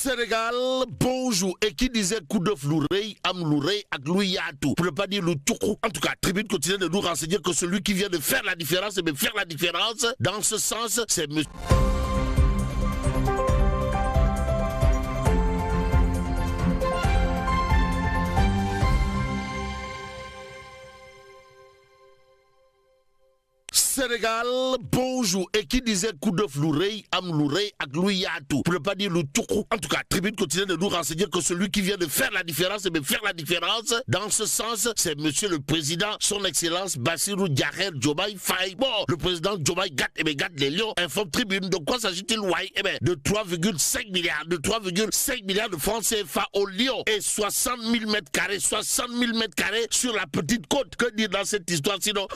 Sénégal, bonjour. Et qui disait coup de floureille, am loureille, ak louiatou. Pour ne pas dire le toukou. En tout cas, Tribune continue de nous renseigner que celui qui vient de faire la différence, et bien faire la différence, dans ce sens, c'est monsieur. Sénégal, bonjour. Et qui disait coup de floureille, am loureille, ak louiatou. Pour ne pas dire le toukou. En tout cas, Tribune continue de nous renseigner que celui qui vient de faire la différence, et bien faire la différence, dans ce sens, c'est monsieur le président, son excellence Bassirou Diomaye Faye. Bon, le président Diomaye Gat, et bien Gat les Lions, informe Tribune. De quoi s'agit-il, ouais? Eh bien, de 3,5 milliards, de 3,5 milliards de francs CFA au Lyon et 60 000 mètres carrés, 60 000 mètres carrés sur la petite côte. Que dire dans cette histoire, sinon,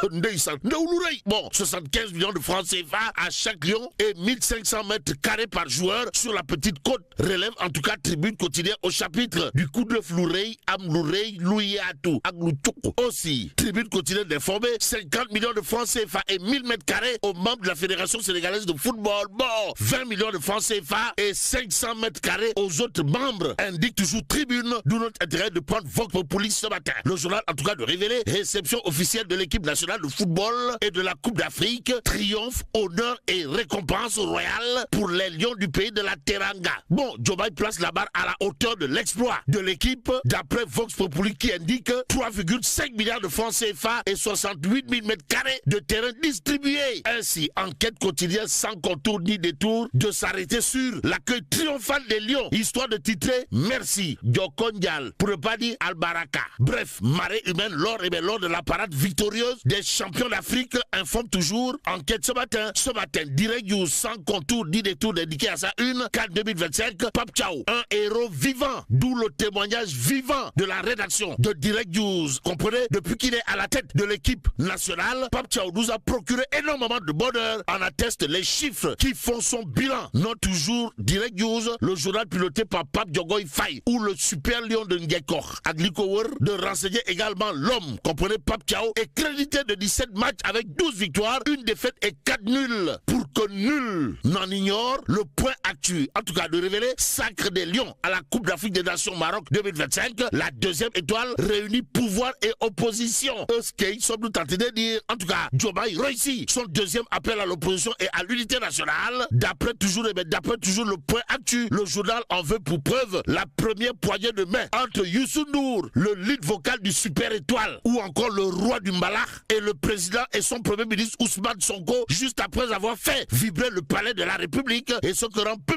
bon, 75 millions de francs CFA à chaque lion et 1500 mètres carrés par joueur sur la petite côte. Relève en tout cas Tribune quotidienne au chapitre du coup de floureille, amloureille, louiatou, agloutou. Aussi, Tribune quotidienne d'informer 50 millions de francs CFA et 1000 mètres carrés aux membres de la Fédération sénégalaise de football. Bon, 20 millions de francs CFA et 500 mètres carrés aux autres membres. Indique toujours Tribune, d'où notre intérêt de prendre Vox Populi ce matin. Le journal en tout cas de révéler réception officielle de l'équipe nationale de football et de la Coupe d'Afrique, triomphe, honneur et récompense royale pour les lions du pays de la Teranga. Bon, Diomaye place la barre à la hauteur de l'exploit de l'équipe, d'après Vox Populi qui indique 3,5 milliards de francs CFA et 68 000 mètres carrés de terrain distribués. Ainsi, enquête quotidienne sans contour ni détour de s'arrêter sur l'accueil triomphal des lions, histoire de titrer merci Diokondial, pour ne pas dire Albaraka. Bref, marée humaine lors de la parade victorieuse des champions d'Afrique, informe toujours enquête ce matin. Ce matin, direct news sans contour ni détour dédié à sa une, 4 2025, Pape Thiaw, un héros vivant, d'où le témoignage vivant de la rédaction de Direct News. Comprenez, depuis qu'il est à la tête de l'équipe nationale, Pape Thiaw nous a procuré énormément de bonheur, en attestent les chiffres qui font son bilan. Non toujours Direct News, le journal piloté par Pape Diomaye Faye, ou le super lion de Ngekor, Aglikower, de renseigner également l'homme, comprenez, Pape Thiaw, est crédité de 17 matchs avec 12 victoires, une défaite et 4 nuls, pour que nul n'en ignore le point actuel. En tout cas, de révéler sacre des Lions à la Coupe d'Afrique des Nations Maroc 2025, la deuxième étoile réunit pouvoir et opposition. Ce qu'ils sont nous tentés de dire. En tout cas, Diomaye réussit son deuxième appel à l'opposition et à l'unité nationale. D'après toujours le point actuel, le journal en veut pour preuve la première poignée de main entre Youssou N'Dour, le lead vocal du Super Étoile, ou encore le roi du Malak, et le président et son premier ministre Ousmane Sonko, juste après avoir fait vibrer le palais de la République et ce que rend public